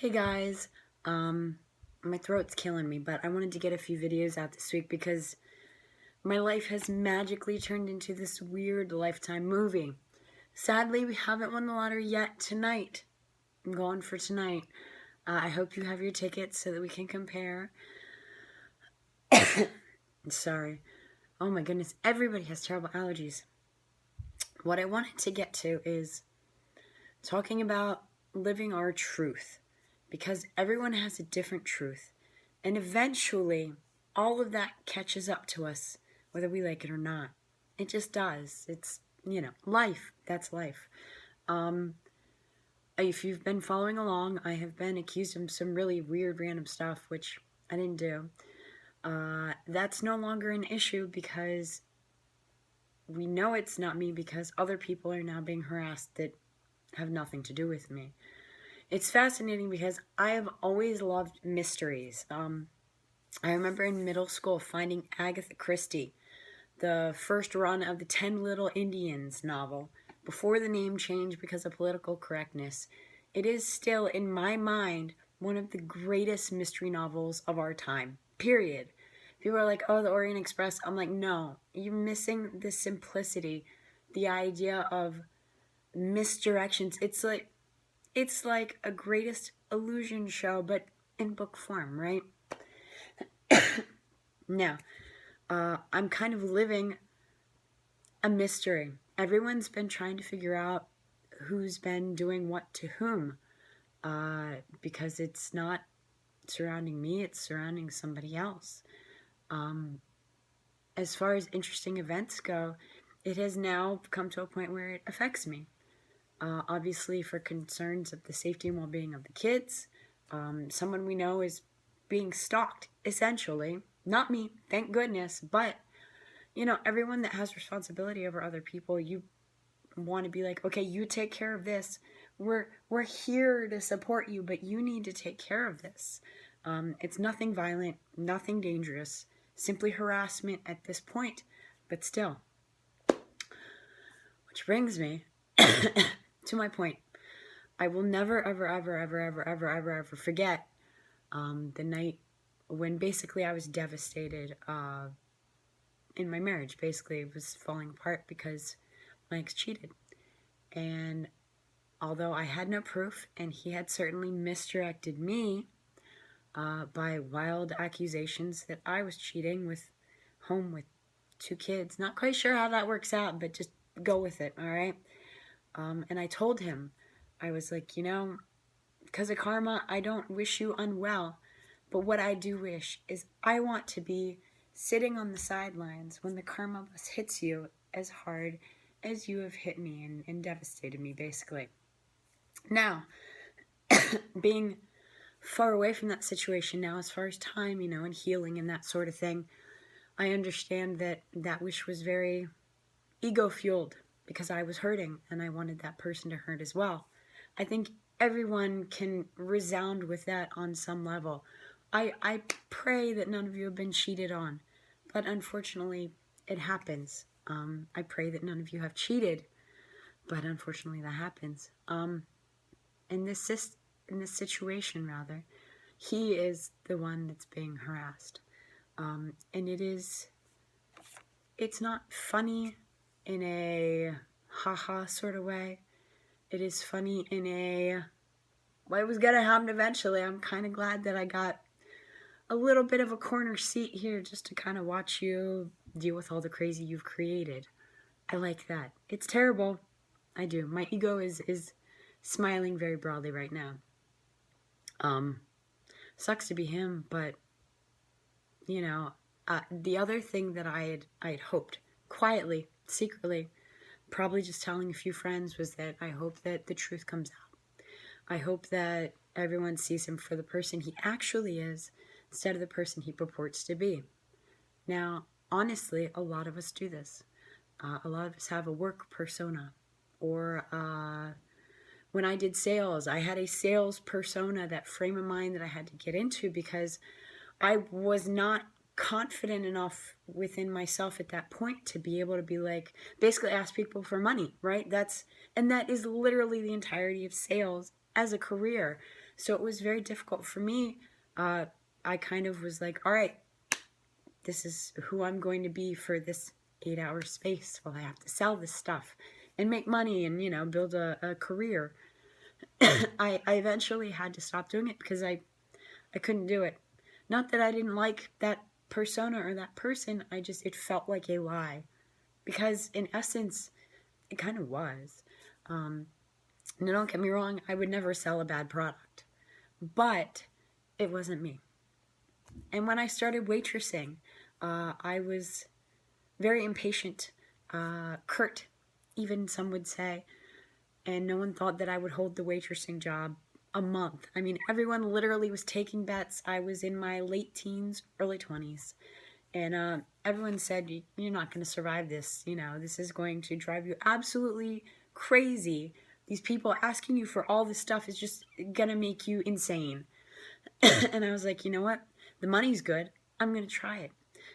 Hey guys, my throat's killing me, but I wanted to get a few videos out this week because my life has magically turned into this weird Lifetime movie. Sadly, we haven't won the lottery yet tonight. I'm going for tonight. I hope you have your tickets so that we can compare. Sorry. Oh my goodness, everybody has terrible allergies. What I wanted to get to is talking about living our truth, because everyone has a different truth, and eventually all of that catches up to us, whether we like it or not. It just does. It's, life. That's life. If you've been following along, I have been accused of some really weird random stuff, which I didn't do. That's no longer an issue because we know it's not me, because other people are now being harassed that have nothing to do with me. It's fascinating because I have always loved mysteries. I remember in middle school finding Agatha Christie, the first run of the 10 Little Indians novel, before the name changed because of political correctness. It is still, in my mind, one of the greatest mystery novels of our time, period. People are like, oh, the Orient Express. I'm like, no, you're missing the simplicity, the idea of misdirections. It's like a greatest illusion show, but in book form, right? Now, I'm kind of living a mystery. Everyone's been trying to figure out who's been doing what to whom, because it's not surrounding me, it's surrounding somebody else. As far as interesting events go, it has now come to a point where it affects me. Obviously, for concerns of the safety and well-being of the kids, someone we know is being stalked, essentially. Not me, thank goodness, but, everyone that has responsibility over other people, you want to be like, okay, you take care of this. We're here to support you, but you need to take care of this. It's nothing violent, nothing dangerous, simply harassment at this point, but still. Which brings me to my point. I will never, ever, ever, ever, ever, ever, ever, ever forget the night when basically I was devastated in my marriage. Basically, it was falling apart because my ex cheated. And although I had no proof, and he had certainly misdirected me by wild accusations that I was cheating with 2 kids. Not quite sure how that works out, but just go with it, all right? And I told him, I was like, because of karma, I don't wish you unwell. But what I do wish is I want to be sitting on the sidelines when the karma bus hits you as hard as you have hit me and devastated me, basically. Now, being far away from that situation now, as far as time, and healing and that sort of thing, I understand that that wish was very ego-fueled because I was hurting and I wanted that person to hurt as well. I think everyone can resound with that on some level. I pray that none of you have been cheated on, but unfortunately it happens. I pray that none of you have cheated, but unfortunately that happens. In this situation, rather, he is the one that's being harassed. And it's not funny in a haha sort of way. It is funny in a, well, it was going to happen eventually. I'm kind of glad that I got a little bit of a corner seat here just to kind of watch you deal with all the crazy you've created. I like that. It's terrible. I do. My ego is smiling very broadly right now. Sucks to be him, but, the other thing that I had hoped, quietly, secretly, probably just telling a few friends, was that I hope that the truth comes out. I hope that everyone sees him for the person he actually is instead of the person he purports to be. Now, honestly, a lot of us do this. A lot of us have a work persona, or when I did sales, I had a sales persona, that frame of mind that I had to get into because I was not confident enough within myself at that point to be able to be like, basically ask people for money, right? And that is literally the entirety of sales as a career. So it was very difficult for me. I kind of was like, all right, this is who I'm going to be for this 8-hour space while I have to sell this stuff and make money and, build a career. I eventually had to stop doing it because I couldn't do it. Not that I didn't like that persona or that person, it felt like a lie. Because in essence, it kind of was. Now, don't get me wrong, I would never sell a bad product. But it wasn't me. And when I started waitressing, I was very impatient, curt, even some would say. And no one thought that I would hold the waitressing job a month. I mean, everyone literally was taking bets. I was in my late teens, early 20s. And everyone said, you're not going to survive this. This is going to drive you absolutely crazy. These people asking you for all this stuff is just going to make you insane. And I was like, you know what? The money's good. I'm going to try it.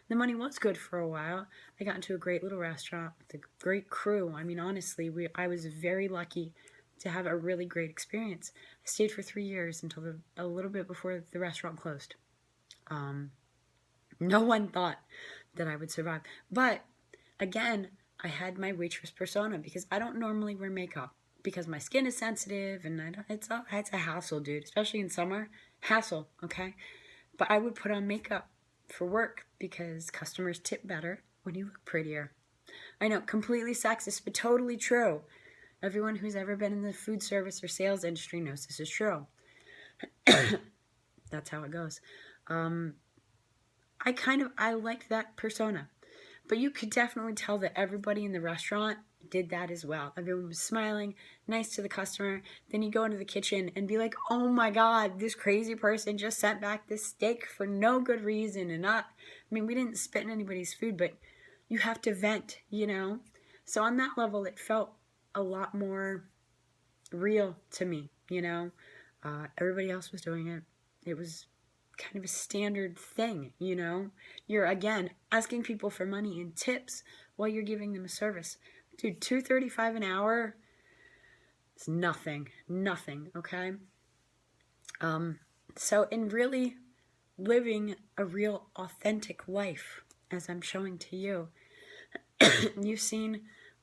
The money was good for a while. I got into a great little restaurant with a great crew. I mean, honestly, I was very lucky to have a really great experience. I stayed for 3 years until a little bit before the restaurant closed. No one thought that I would survive. But again, I had my waitress persona because I don't normally wear makeup because my skin is sensitive and it's a hassle, dude, especially in summer. Hassle, okay? But I would put on makeup for work because customers tip better when you look prettier. I know, completely sexist, but totally true. Everyone who's ever been in the food service or sales industry knows this is true. That's how it goes. I liked that persona. But you could definitely tell that everybody in the restaurant did that as well. Everyone was smiling, nice to the customer. Then you go into the kitchen and be like, oh my God, this crazy person just sent back this steak for no good reason. We didn't spit in anybody's food, but you have to vent, So on that level, it felt a lot more real to me, Everybody else was doing it. It was kind of a standard thing, You're, again, asking people for money and tips while you're giving them a service. Dude, $2.35 an hour is nothing, okay? So in really living a real authentic life, as I'm showing to you, you've seen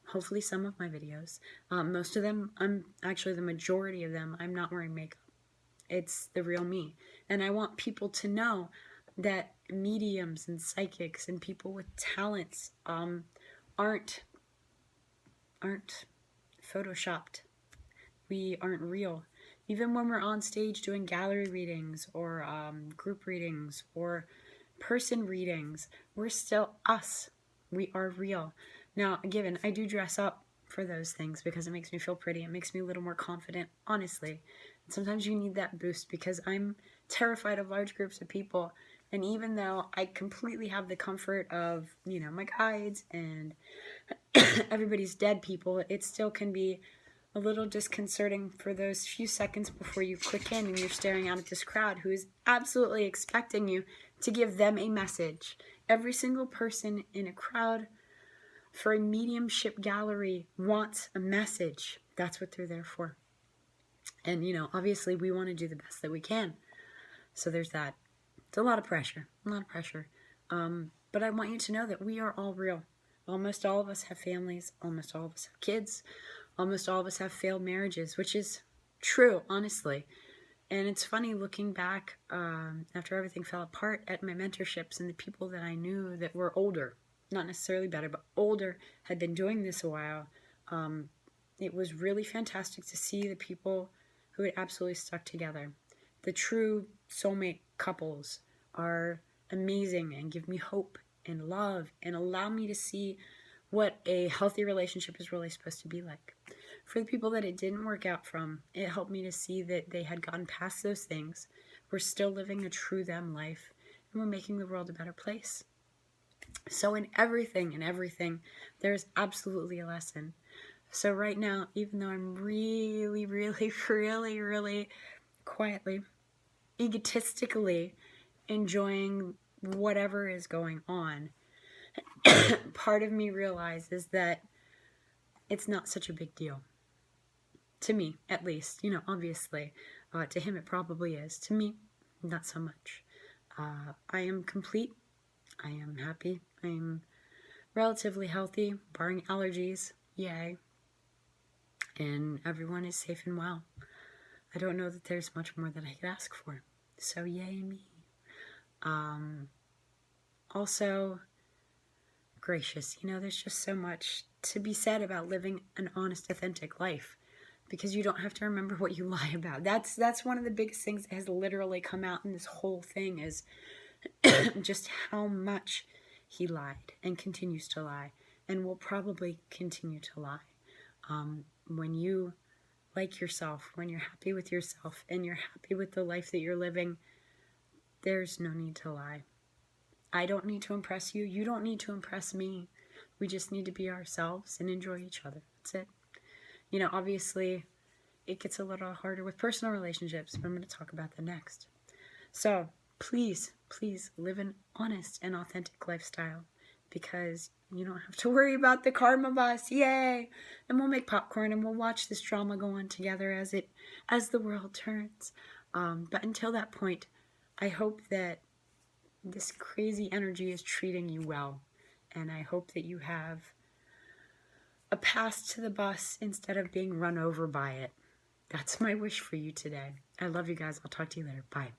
hopefully some of my videos. Most of them, the majority of them, I'm not wearing makeup. It's the real me. And I want people to know that mediums and psychics and people with talents aren't photoshopped. We aren't real. Even when we're on stage doing gallery readings or group readings or person readings, we're still us. We are real. Now, given I do dress up for those things because it makes me feel pretty. It makes me a little more confident, honestly. And sometimes you need that boost because I'm terrified of large groups of people. And even though I completely have the comfort of, my guides and everybody's dead people, it still can be a little disconcerting for those few seconds before you click in and you're staring out at this crowd who is absolutely expecting you to give them a message. Every single person in a crowd for a mediumship gallery wants a message. That's what they're there for. And, obviously we want to do the best that we can. So there's that. It's a lot of pressure. But I want you to know that we are all real. Almost all of us have families. Almost all of us have kids. Almost all of us have failed marriages, which is true, honestly. And it's funny looking back after everything fell apart at my mentorships and the people that I knew that were older, not necessarily better, but older, had been doing this a while. It was really fantastic to see the people who had absolutely stuck together. The true soulmate couples are amazing and give me hope and love and allow me to see what a healthy relationship is really supposed to be like. For the people that it didn't work out from, it helped me to see that they had gotten past those things, were still living a true them life, and were making the world a better place. So in everything, there's absolutely a lesson. So right now, even though I'm really, really, really, really quietly, egotistically enjoying whatever is going on, part of me realizes that it's not such a big deal. To me, at least, obviously. To him, it probably is. To me, not so much. I am complete. I am happy. I am relatively healthy, barring allergies. Yay. And everyone is safe and well. I don't know that there's much more that I could ask for. So yay me. Also, gracious. There's just so much to be said about living an honest, authentic life, because you don't have to remember what you lie about. That's one of the biggest things that has literally come out in this whole thing, is just how much he lied and continues to lie and will probably continue to lie. When you like yourself, when you're happy with yourself and you're happy with the life that you're living, there's no need to lie. I don't need to impress you. You don't need to impress me. We just need to be ourselves and enjoy each other. That's it. Obviously, it gets a little harder with personal relationships, but I'm going to talk about that next. So, please live an honest and authentic lifestyle, because you don't have to worry about the karma bus. Yay! And we'll make popcorn and we'll watch this drama go on together as the world turns. But until that point, I hope that this crazy energy is treating you well, and I hope that you have a pass to the bus instead of being run over by it. That's my wish for you today. I love you guys. I'll talk to you later. Bye.